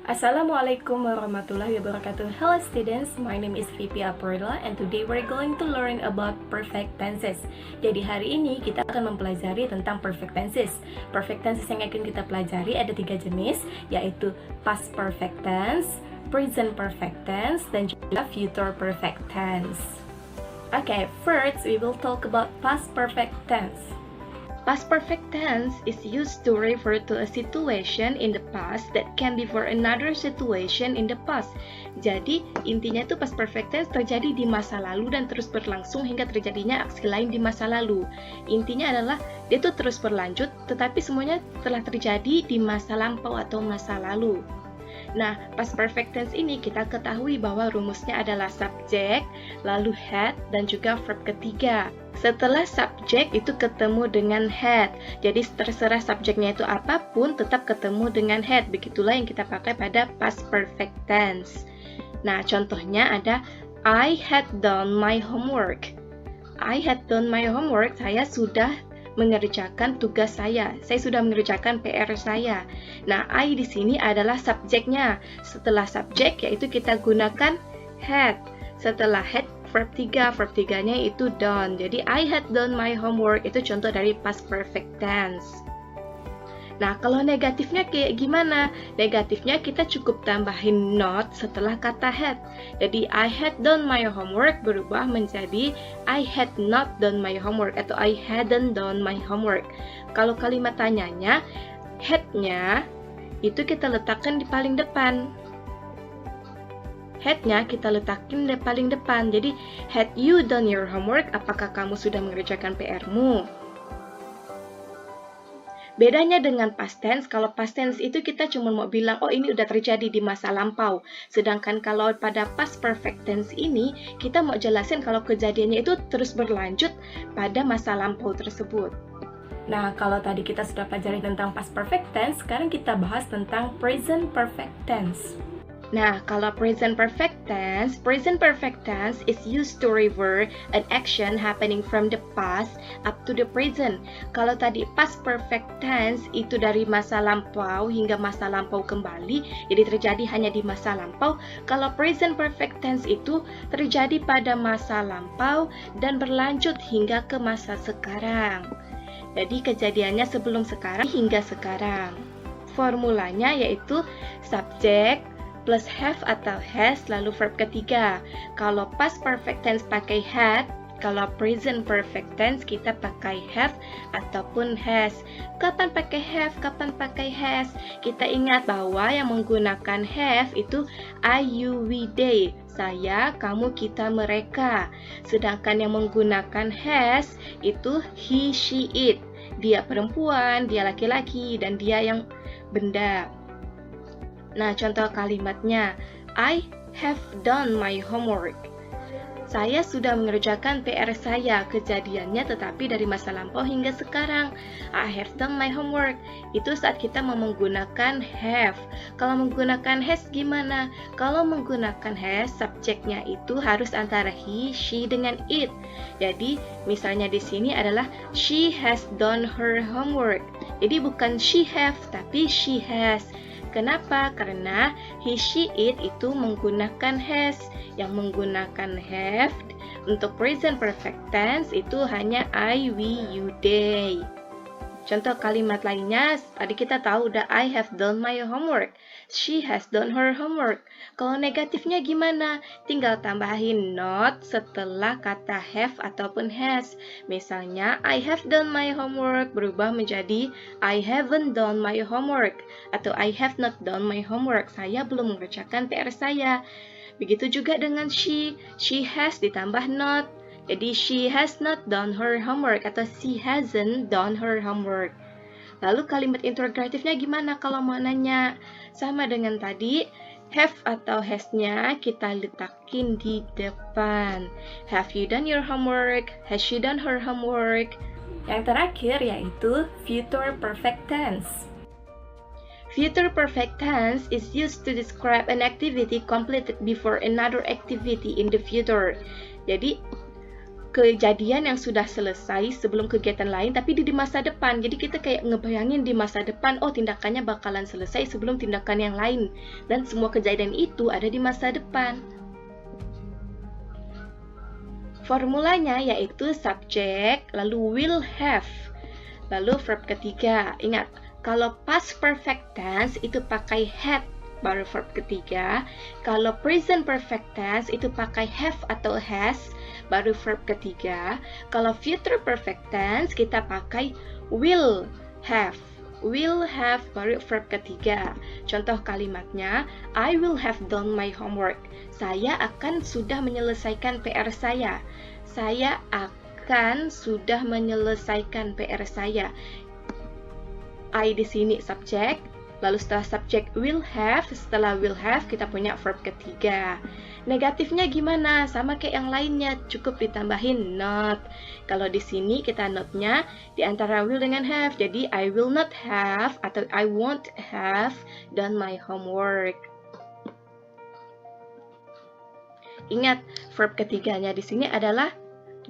Assalamualaikum warahmatullahi wabarakatuh. Hello students, my name is Vipi Aprila and today we're going to learn about perfect tenses. Jadi hari ini kita akan mempelajari tentang perfect tenses. Perfect tenses yang akan kita pelajari ada 3 jenis, yaitu past perfect tense, present perfect tense, dan juga future perfect tense. Okay, first we will talk about past perfect tense. Past perfect tense is used to refer to a situation in the past that can be for another situation in the past. Jadi, intinya tuh past perfect tense terjadi di masa lalu dan terus berlangsung hingga terjadinya aksi lain di masa lalu. Intinya adalah dia tuh terus berlanjut, tetapi semuanya telah terjadi di masa lampau atau masa lalu. Nah, past perfect tense ini kita ketahui bahwa rumusnya adalah subjek, lalu had, dan juga verb ketiga. Setelah subjek itu ketemu dengan had, jadi terserah subjeknya itu apapun tetap ketemu dengan had. Begitulah yang kita pakai pada past perfect tense. Nah, contohnya ada I had done my homework. I had done my homework, saya sudah mengerjakan tugas saya. Saya sudah mengerjakan PR saya. Nah, I di sini adalah subjeknya. Setelah subjek yaitu kita gunakan had. Setelah had verb 3, verb 3-nya itu done. Jadi I had done my homework itu contoh dari past perfect tense. Nah, kalau negatifnya kayak gimana? Negatifnya kita cukup tambahin not setelah kata had. Jadi I had done my homework berubah menjadi I had not done my homework atau I hadn't done my homework. Kalau kalimat tanyanya, had-nya itu kita letakkan di paling depan. Had-nya kita letakin di paling depan. Jadi, had you done your homework? Apakah kamu sudah mengerjakan PR-mu? Bedanya dengan past tense, kalau past tense itu kita cuma mau bilang, oh ini udah terjadi di masa lampau. Sedangkan kalau pada past perfect tense ini, kita mau jelasin kalau kejadiannya itu terus berlanjut pada masa lampau tersebut. Nah, kalau tadi kita sudah pelajari tentang past perfect tense, sekarang kita bahas tentang present perfect tense. Nah, kalau present perfect tense is used to refer an action happening from the past up to the present. Kalau tadi past perfect tense itu dari masa lampau hingga masa lampau kembali, jadi terjadi hanya di masa lampau. Kalau present perfect tense itu terjadi pada masa lampau dan berlanjut hingga ke masa sekarang. Jadi kejadiannya sebelum sekarang hingga sekarang. Formulanya yaitu subjek plus have atau has, lalu verb ketiga. Kalau past perfect tense pakai had, kalau present perfect tense kita pakai have ataupun has. Kapan pakai have, kapan pakai has? Kita ingat bahwa yang menggunakan have itu I, you, we, they. Saya, kamu, kita, mereka. Sedangkan yang menggunakan has itu he, she, it. Dia perempuan, dia laki-laki, dan dia yang benda. Nah, contoh kalimatnya, I have done my homework. Saya sudah mengerjakan PR saya, kejadiannya tetapi dari masa lampau hingga sekarang. I have done my homework. Itu saat kita mau menggunakan have. Kalau menggunakan has gimana? Kalau menggunakan has, subjeknya itu harus antara he, she, dengan it. Jadi, misalnya di sini adalah she has done her homework. Jadi bukan she have, tapi she has. Kenapa? Karena he, she, it itu menggunakan has. Yang menggunakan have untuk present perfect tense itu hanya I, we, you, they. Contoh kalimat lainnya, tadi kita tahu udah I have done my homework. She has done her homework. Kalau negatifnya gimana? Tinggal tambahin not setelah kata have ataupun has. Misalnya, I have done my homework berubah menjadi I haven't done my homework. Atau I have not done my homework. Saya belum mengerjakan PR saya. Begitu juga dengan she has ditambah not. Jadi, she has not done her homework atau she hasn't done her homework. Lalu kalimat interrogatifnya gimana kalau mau nanya? Sama dengan tadi, have atau has-nya kita letakin di depan. Have you done your homework? Has she done her homework? Yang terakhir yaitu future perfect tense. Future perfect tense is used to describe an activity completed before another activity in the future. Jadi, kejadian yang sudah selesai sebelum kegiatan lain, tapi di masa depan. Jadi kita kayak ngebayangin di masa depan, oh tindakannya bakalan selesai sebelum tindakan yang lain. Dan semua kejadian itu ada di masa depan. Formulanya yaitu subject, lalu will have, lalu verb ketiga. Ingat, kalau past perfect tense itu pakai had, baru verb ketiga. Kalau present perfect tense itu pakai have atau has, baru verb ketiga. Kalau future perfect tense kita pakai will have. Will have baru verb ketiga. Contoh kalimatnya, I will have done my homework. Saya akan sudah menyelesaikan PR saya. Saya akan sudah menyelesaikan PR saya. I di sini subject. Lalu setelah subject will have, setelah will have kita punya verb ketiga. Negatifnya gimana? Sama kayak yang lainnya, cukup ditambahin not. Kalau di sini kita not-nya di antara will dengan have. Jadi I will not have atau I won't have done my homework. Ingat, verb ketiganya di sini adalah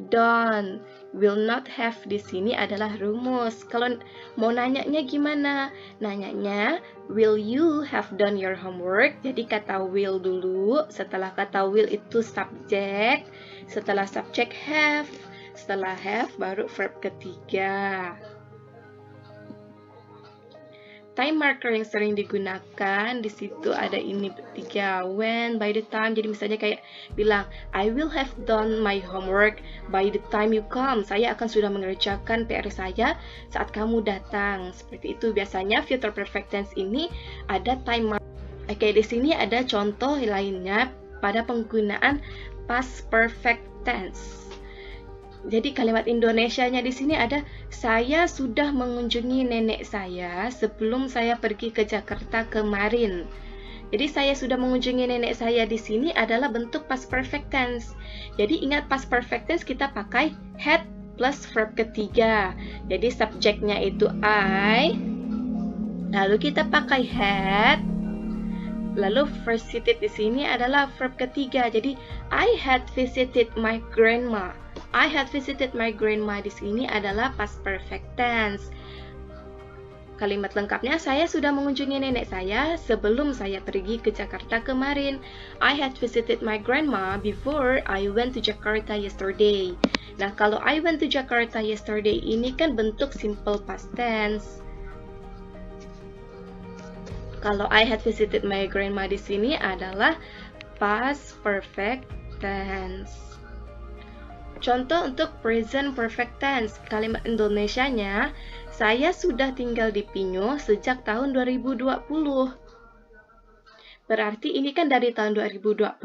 done. Will not have di sini adalah rumus. Kalau mau nanyanya gimana? Nanyanya, will you have done your homework? Jadi kata will dulu, setelah kata will itu subject, setelah subject have, setelah have baru verb ketiga. Time marker yang sering digunakan di situ ada ini tiga, when, by the time. Jadi misalnya kayak bilang I will have done my homework by the time you come. Saya akan sudah mengerjakan PR saya saat kamu datang. Seperti itu biasanya future perfect tense ini ada time marker. Oke, di sini ada contoh lainnya pada penggunaan past perfect tense. Jadi kalimat Indonesianya di sini ada saya sudah mengunjungi nenek saya sebelum saya pergi ke Jakarta kemarin. Jadi saya sudah mengunjungi nenek saya di sini adalah bentuk past perfect tense. Jadi ingat past perfect tense kita pakai had plus verb ketiga. Jadi subjeknya itu I, lalu kita pakai had, lalu visited di sini adalah verb ketiga. Jadi I had visited my grandma. I had visited my grandma di sini adalah past perfect tense. Kalimat lengkapnya, saya sudah mengunjungi nenek saya sebelum saya pergi ke Jakarta kemarin. I had visited my grandma before I went to Jakarta yesterday. Nah, kalau I went to Jakarta yesterday ini kan bentuk simple past tense. Kalau I had visited my grandma di sini adalah past perfect tense. Contoh untuk present perfect tense, kalimat Indonesianya, saya sudah tinggal di Pinyo sejak tahun 2020. Berarti ini kan dari tahun 2020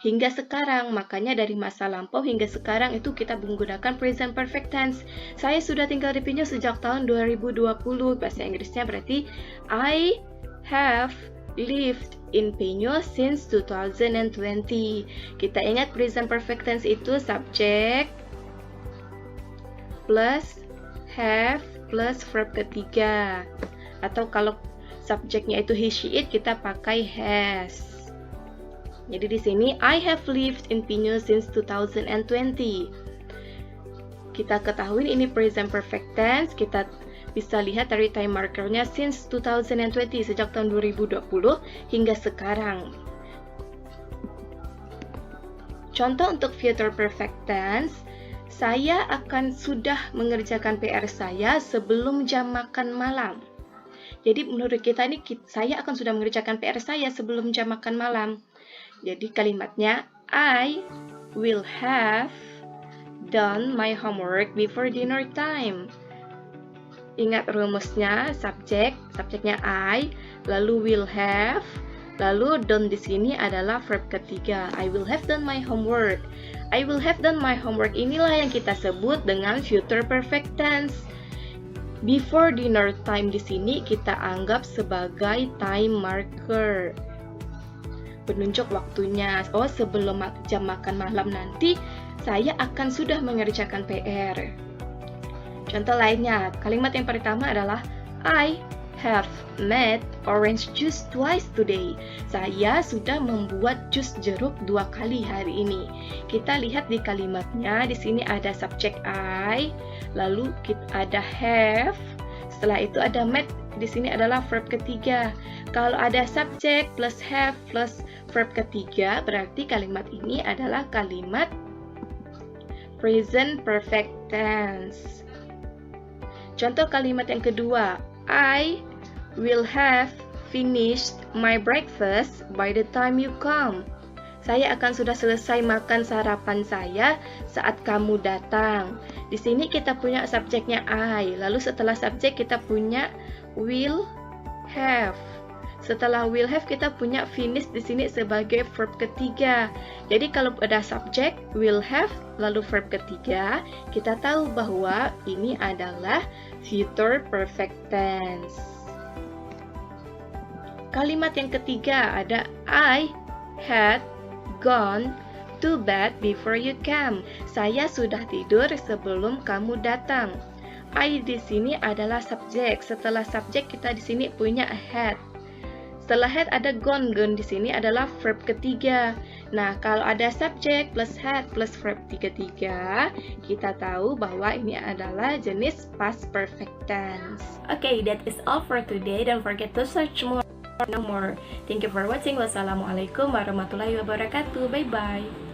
hingga sekarang, makanya dari masa lampau hingga sekarang itu kita menggunakan present perfect tense. Saya sudah tinggal di Pinyo sejak tahun 2020, bahasa Inggrisnya berarti I have lived in Pinyo since 2020. Kita ingat present perfect tense itu subject plus have plus verb ketiga. Atau kalau subjeknya itu he, she, it, kita pakai has. Jadi di sini I have lived in Pinyo since 2020. Kita ketahui ini present perfect tense, kita bisa lihat dari time markernya since 2020, sejak tahun 2020 hingga sekarang. Contoh untuk future perfect tense, saya akan sudah mengerjakan PR saya sebelum jam makan malam. Jadi menurut kita ini, saya akan sudah mengerjakan PR saya sebelum jam makan malam. Jadi kalimatnya, I will have done my homework before dinner time. Ingat rumusnya, subjeknya I, lalu will have, lalu done di sini adalah verb ketiga. I will have done my homework. I will have done my homework inilah yang kita sebut dengan future perfect tense. Before dinner time di sini kita anggap sebagai time marker. Penunjuk waktunya. Oh, sebelum jam makan malam nanti saya akan sudah mengerjakan PR. Contoh lainnya, kalimat yang pertama adalah I have made orange juice twice today. Saya sudah membuat jus jeruk 2 kali hari ini. Kita lihat di kalimatnya, di sini ada subjek I, lalu ada have, setelah itu ada made, di sini adalah verb ketiga. Kalau ada subjek plus have plus verb ketiga, berarti kalimat ini adalah kalimat present perfect tense. Contoh kalimat yang kedua, I will have finished my breakfast by the time you come. Saya akan sudah selesai makan sarapan saya saat kamu datang. Di sini kita punya subjeknya I, lalu setelah subjek kita punya will have. Setelah will have kita punya finish di sini sebagai verb ketiga. Jadi kalau ada subjek will have lalu verb ketiga, kita tahu bahwa ini adalah future perfect tense. Kalimat yang ketiga ada I had gone to bed before you came. Saya sudah tidur sebelum kamu datang. I di sini adalah subjek. Setelah subjek kita di sini punya had. Setelah had ada gone di sini adalah verb ketiga. Nah, kalau ada subjek plus had plus verb ketiga, kita tahu bahwa ini adalah jenis past perfect tense. Okay, that is all for today. Don't forget to search more. Thank you for watching. Wassalamualaikum warahmatullahi wabarakatuh. Bye bye.